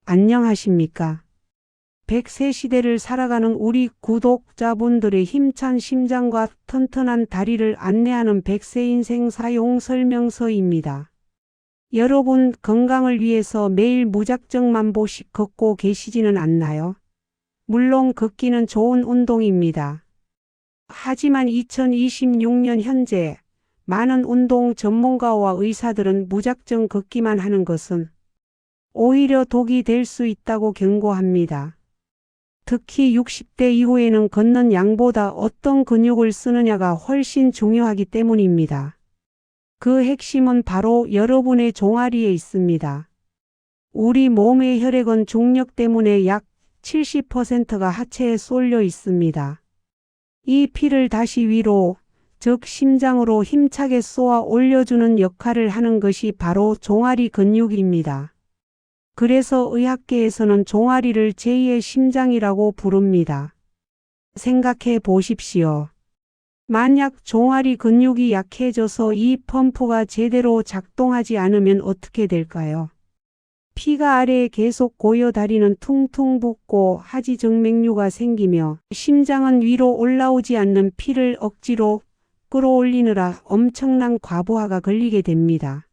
안녕하십니까? 100세 시대를 살아가는 우리 구독자분들의 힘찬 심장과 튼튼한 다리를 안내하는 100세 인생 사용 설명서입니다. 여러분 건강을 위해서 매일 무작정 만보씩 걷고 계시지는 않나요? 물론 걷기는 좋은 운동입니다. 하지만 2026년 현재 많은 운동 전문가와 의사들은 무작정 걷기만 하는 것은 오히려 독이 될 수 있다고 경고합니다. 특히 60대 이후에는 걷는 양보다 어떤 근육을 쓰느냐가 훨씬 중요하기 때문입니다. 그 핵심은 바로 여러분의 종아리에 있습니다. 우리 몸의 혈액은 중력 때문에 약 70%가 하체에 쏠려 있습니다. 이 피를 다시 위로, 즉 심장으로 힘차게 쏘아 올려주는 역할을 하는 것이 바로 종아리 근육입니다. 그래서 의학계에서는 종아리를 제2의 심장이라고 부릅니다. 생각해 보십시오. 만약 종아리 근육이 약해져서 이 펌프가 제대로 작동하지 않으면 어떻게 될까요? 피가 아래에 계속 고여 다리는 퉁퉁 붓고 하지정맥류가 생기며 심장은 위로 올라오지 않는 피를 억지로 끌어올리느라 엄청난 과부하가 걸리게 됩니다.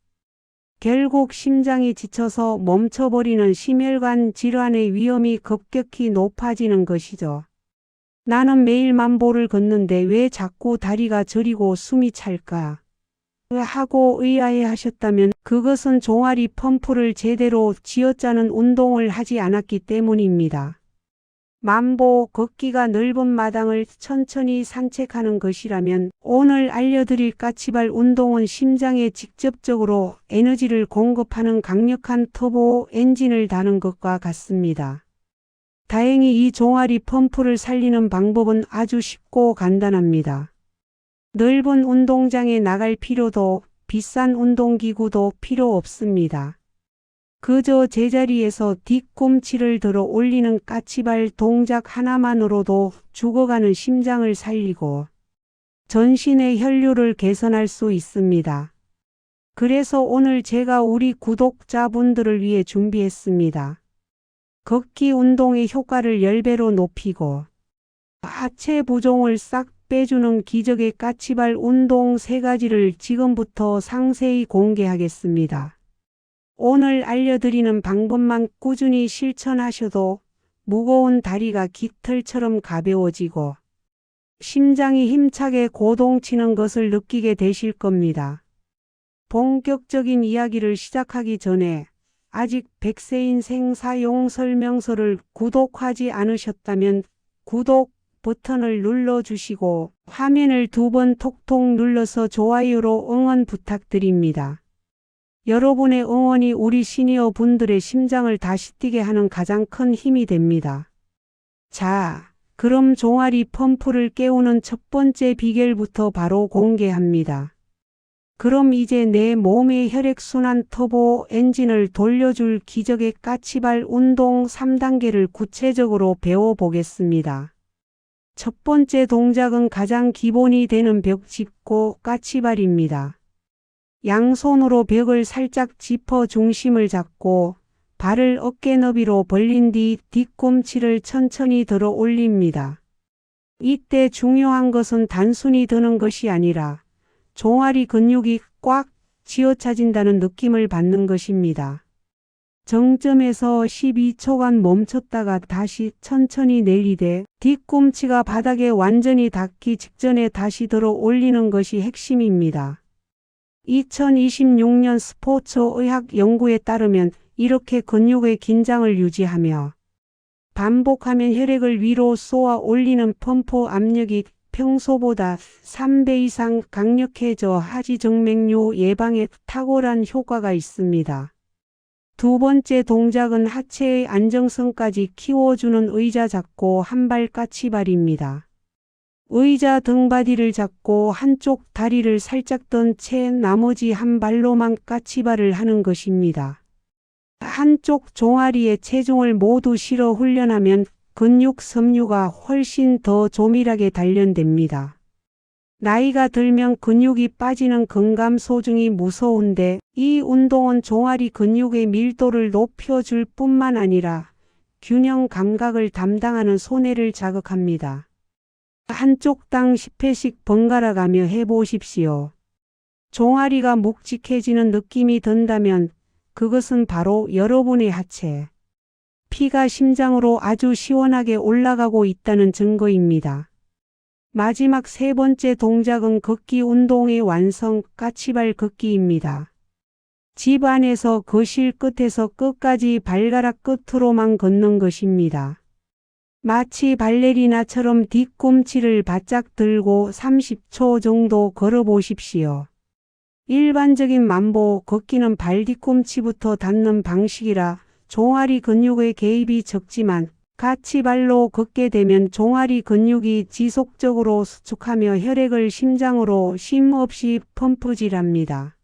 결국 심장이 지쳐서 멈춰버리는 심혈관 질환의 위험이 급격히 높아지는 것이죠. 나는 매일 만보를 걷는데 왜 자꾸 다리가 저리고 숨이 찰까? 하고 의아해하셨다면 그것은 종아리 펌프를 제대로 쥐어짜는 운동을 하지 않았기 때문입니다. 만보 걷기가 넓은 마당을 천천히 산책하는 것이라면 오늘 알려드릴 까치발 운동은 심장에 직접적으로 에너지를 공급하는 강력한 터보 엔진을 다는 것과 같습니다. 다행히 이 종아리 펌프를 살리는 방법은 아주 쉽고 간단합니다. 넓은 운동장에 나갈 필요도 비싼 운동기구도 필요 없습니다. 그저 제자리에서 뒤꿈치를 들어 올리는 까치발 동작 하나만으로도 죽어가는 심장을 살리고 전신의 혈류를 개선할 수 있습니다. 그래서 오늘 제가 우리 구독자분들을 위해 준비했습니다. 걷기 운동의 효과를 10배로 높이고 하체 부종을 싹 빼주는 기적의 까치발 운동 3가지를 지금부터 상세히 공개하겠습니다. 오늘 알려드리는 방법만 꾸준히 실천하셔도 무거운 다리가 깃털처럼 가벼워지고 심장이 힘차게 고동치는 것을 느끼게 되실 겁니다. 본격적인 이야기를 시작하기 전에 아직 100세 인생 사용 설명서를 구독하지 않으셨다면 구독 버튼을 눌러주시고 화면을 2번 톡톡 눌러서 좋아요로 응원 부탁드립니다. 여러분의 응원이 우리 시니어 분들의 심장을 다시 뛰게 하는 가장 큰 힘이 됩니다. 자, 그럼 종아리 펌프를 깨우는 첫 번째 비결부터 바로 공개합니다. 그럼 이제 내 몸의 혈액순환 터보 엔진을 돌려줄 기적의 까치발 운동 3단계를 구체적으로 배워보겠습니다. 첫 번째 동작은 가장 기본이 되는 벽 짚고 까치발입니다. 양손으로 벽을 살짝 짚어 중심을 잡고 발을 어깨 너비로 벌린 뒤 뒤꿈치를 천천히 들어 올립니다. 이때 중요한 것은 단순히 드는 것이 아니라 종아리 근육이 꽉 쥐어짜진다는 느낌을 받는 것입니다. 정점에서 12초간 멈췄다가 다시 천천히 내리되 뒤꿈치가 바닥에 완전히 닿기 직전에 다시 들어 올리는 것이 핵심입니다. 2026년 스포츠의학 연구에 따르면 이렇게 근육의 긴장을 유지하며 반복하면 혈액을 위로 쏘아 올리는 펌프 압력이 평소보다 3배 이상 강력해져 하지정맥류 예방에 탁월한 효과가 있습니다. 두 번째 동작은 하체의 안정성까지 키워주는 의자 잡고 한발 까치발입니다. 의자 등받이를 잡고 한쪽 다리를 살짝 든 채 나머지 한 발로만 까치발을 하는 것입니다. 한쪽 종아리에 체중을 모두 실어 훈련하면 근육 섬유가 훨씬 더 조밀하게 단련됩니다. 나이가 들면 근육이 빠지는 근감소증이 무서운데 이 운동은 종아리 근육의 밀도를 높여줄 뿐만 아니라 균형 감각을 담당하는 손해를 자극합니다. 한쪽당 10회씩 번갈아 가며 해보십시오. 종아리가 묵직해지는 느낌이 든다면 그것은 바로 여러분의 하체, 피가 심장으로 아주 시원하게 올라가고 있다는 증거입니다. 마지막 세 번째 동작은 걷기 운동의 완성, 까치발 걷기입니다. 집 안에서 거실 끝에서 끝까지 발가락 끝으로만 걷는 것입니다. 마치 발레리나처럼 뒤꿈치를 바짝 들고 30초 정도 걸어보십시오. 일반적인 만보 걷기는 발 뒤꿈치부터 닿는 방식이라 종아리 근육의 개입이 적지만 까치발로 걷게 되면 종아리 근육이 지속적으로 수축하며 혈액을 심장으로 쉼 없이 펌프질합니다.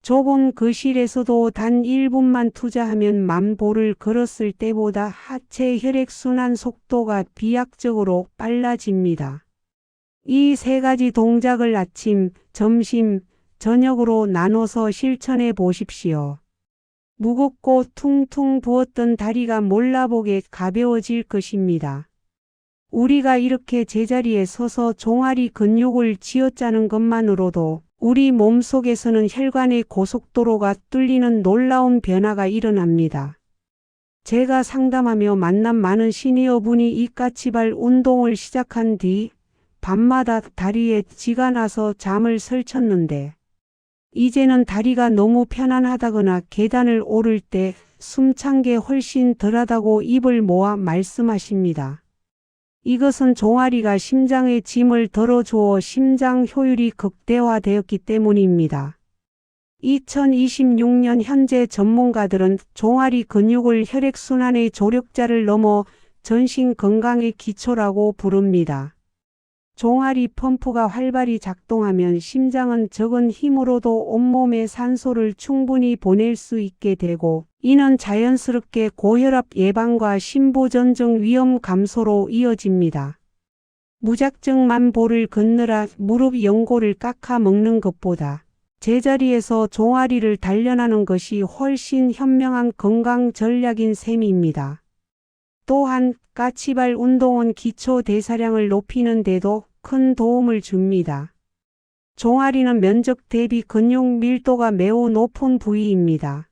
좁은 거실에서도 단 1분만 투자하면 만보를 걸었을 때보다 하체 혈액순환 속도가 비약적으로 빨라집니다. 이 세 가지 동작을 아침, 점심, 저녁으로 나눠서 실천해 보십시오. 무겁고 퉁퉁 부었던 다리가 몰라보게 가벼워질 것입니다. 우리가 이렇게 제자리에 서서 종아리 근육을 쥐어짜는 것만으로도 우리 몸속에서는 혈관의 고속도로가 뚫리는 놀라운 변화가 일어납니다. 제가 상담하며 만난 많은 시니어분이 이 까치발 운동을 시작한 뒤 밤마다 다리에 쥐가 나서 잠을 설쳤는데 이제는 다리가 너무 편안하다거나 계단을 오를 때 숨찬 게 훨씬 덜하다고 입을 모아 말씀하십니다. 이것은 종아리가 심장의 짐을 덜어주어 심장 효율이 극대화되었기 때문입니다. 2026년 현재 전문가들은 종아리 근육을 혈액순환의 조력자를 넘어 전신 건강의 기초라고 부릅니다. 종아리 펌프가 활발히 작동하면 심장은 적은 힘으로도 온몸에 산소를 충분히 보낼 수 있게 되고 이는 자연스럽게 고혈압 예방과 심부전증 위험 감소로 이어집니다. 무작정 만보를 걷느라 무릎 연골을 깎아 먹는 것보다 제자리에서 종아리를 단련하는 것이 훨씬 현명한 건강 전략인 셈입니다. 또한 까치발 운동은 기초 대사량을 높이는 데도 큰 도움을 줍니다. 종아리는 면적 대비 근육 밀도가 매우 높은 부위입니다.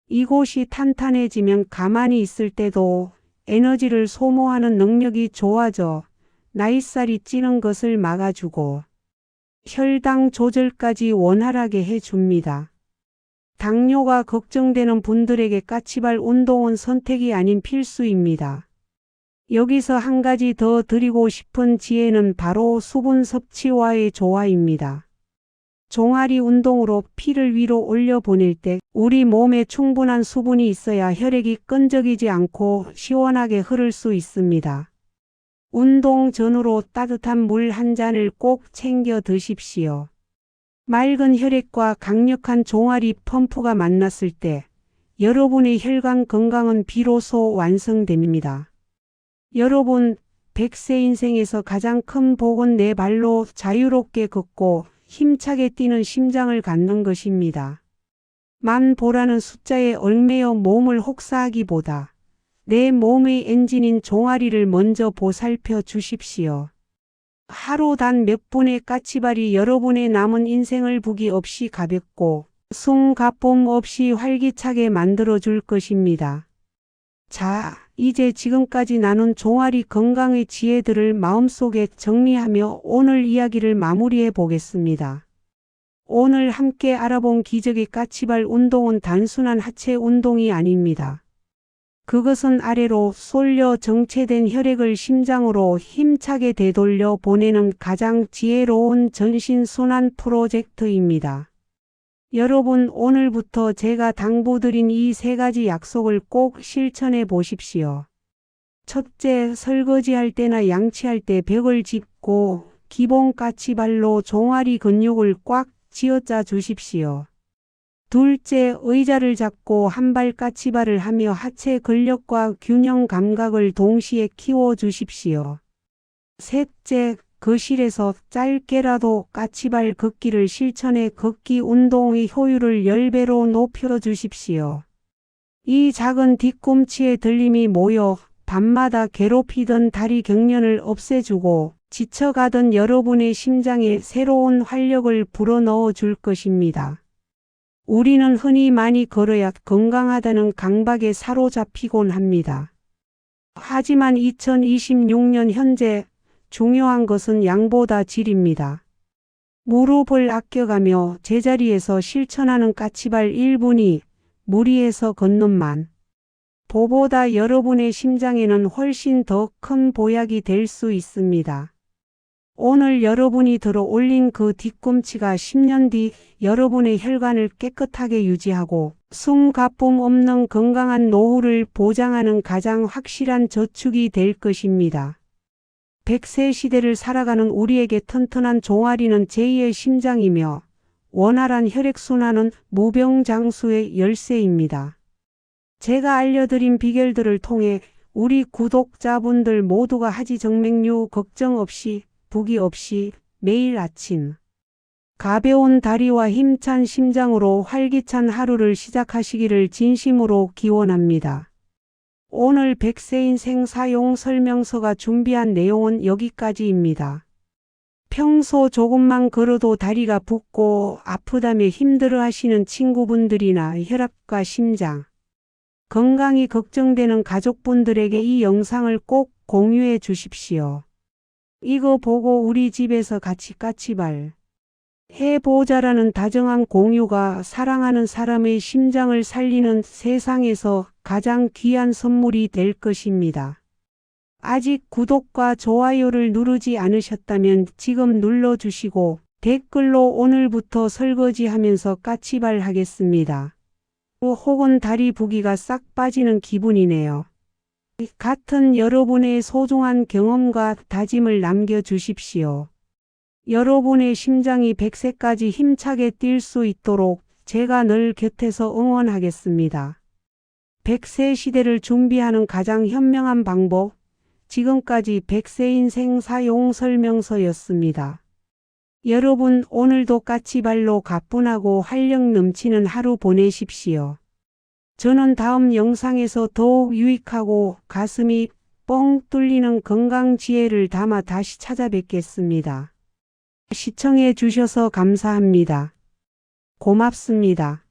이곳이 탄탄해지면 가만히 있을 때도 에너지를 소모하는 능력이 좋아져 나이살이 찌는 것을 막아주고 혈당 조절까지 원활하게 해줍니다. 당뇨가 걱정되는 분들에게 까치발 운동은 선택이 아닌 필수입니다. 여기서 한 가지 더 드리고 싶은 지혜는 바로 수분 섭취와의 조화입니다. 종아리 운동으로 피를 위로 올려보낼 때 우리 몸에 충분한 수분이 있어야 혈액이 끈적이지 않고 시원하게 흐를 수 있습니다. 운동 전후로 따뜻한 물 한 잔을 꼭 챙겨 드십시오. 맑은 혈액과 강력한 종아리 펌프가 만났을 때 여러분의 혈관 건강은 비로소 완성됩니다. 여러분, 100세 인생에서 가장 큰 복은 내 발로 자유롭게 걷고 힘차게 뛰는 심장을 갖는 것입니다. 만보라는 숫자에 얽매여 몸을 혹사하기보다 내 몸의 엔진인 종아리를 먼저 보살펴 주십시오. 하루 단 몇 분의 까치발이 여러분의 남은 인생을 부기 없이 가볍고 숨가쁨 없이 활기차게 만들어줄 것입니다. 자, 이제 지금까지 나눈 종아리 건강의 지혜들을 마음속에 정리하며 오늘 이야기를 마무리해 보겠습니다. 오늘 함께 알아본 기적의 까치발 운동은 단순한 하체 운동이 아닙니다. 그것은 아래로 쏠려 정체된 혈액을 심장으로 힘차게 되돌려 보내는 가장 지혜로운 전신순환 프로젝트입니다. 여러분, 오늘부터 제가 당부드린 이 세 가지 약속을 꼭 실천해 보십시오. 첫째, 설거지할 때나 양치할 때 벽을 짚고 기본 까치발로 종아리 근육을 꽉 쥐어짜 주십시오. 둘째, 의자를 잡고 한발 까치발을 하며 하체 근력과 균형 감각을 동시에 키워 주십시오. 셋째, 거실에서 짧게라도 까치발 걷기를 실천해 걷기 운동의 효율을 10배로 높여주십시오. 이 작은 뒤꿈치의 들림이 모여 밤마다 괴롭히던 다리 경련을 없애주고 지쳐가던 여러분의 심장에 새로운 활력을 불어넣어 줄 것입니다. 우리는 흔히 많이 걸어야 건강하다는 강박에 사로잡히곤 합니다. 하지만 2026년 현재 중요한 것은 양보다 질입니다. 무릎을 아껴가며 제자리에서 실천하는 까치발 1분이 무리해서 걷는만 보보다 여러분의 심장에는 훨씬 더 큰 보약이 될 수 있습니다. 오늘 여러분이 들어 올린 그 뒤꿈치가 10년 뒤 여러분의 혈관을 깨끗하게 유지하고 숨가쁨 없는 건강한 노후를 보장하는 가장 확실한 저축이 될 것입니다. 100세 시대를 살아가는 우리에게 튼튼한 종아리는 제2의 심장이며 원활한 혈액순환은 무병장수의 열쇠입니다. 제가 알려드린 비결들을 통해 우리 구독자분들 모두가 하지 정맥류 걱정 없이 부기 없이 매일 아침 가벼운 다리와 힘찬 심장으로 활기찬 하루를 시작하시기를 진심으로 기원합니다. 오늘 100세 인생 사용 설명서가 준비한 내용은 여기까지입니다. 평소 조금만 걸어도 다리가 붓고 아프다며 힘들어 하시는 친구분들이나 혈압과 심장, 건강이 걱정되는 가족분들에게 이 영상을 꼭 공유해 주십시오. 이거 보고 우리 집에서 같이 까치발 해보자라는 다정한 공유가 사랑하는 사람의 심장을 살리는 세상에서 가장 귀한 선물이 될 것입니다. 아직 구독과 좋아요를 누르지 않으셨다면 지금 눌러주시고 댓글로 오늘부터 설거지하면서 까치발 하겠습니다. 혹은 다리 부기가 싹 빠지는 기분이네요. 같은 여러분의 소중한 경험과 다짐을 남겨주십시오. 여러분의 심장이 100세까지 힘차게 뛸 수 있도록 제가 늘 곁에서 응원하겠습니다. 100세 시대를 준비하는 가장 현명한 방법, 지금까지 100세 인생 사용 설명서였습니다. 여러분 오늘도 까치발로 가뿐하고 활력 넘치는 하루 보내십시오. 저는 다음 영상에서 더욱 유익하고 가슴이 뻥 뚫리는 건강 지혜를 담아 다시 찾아뵙겠습니다. 시청해 주셔서 감사합니다. 고맙습니다.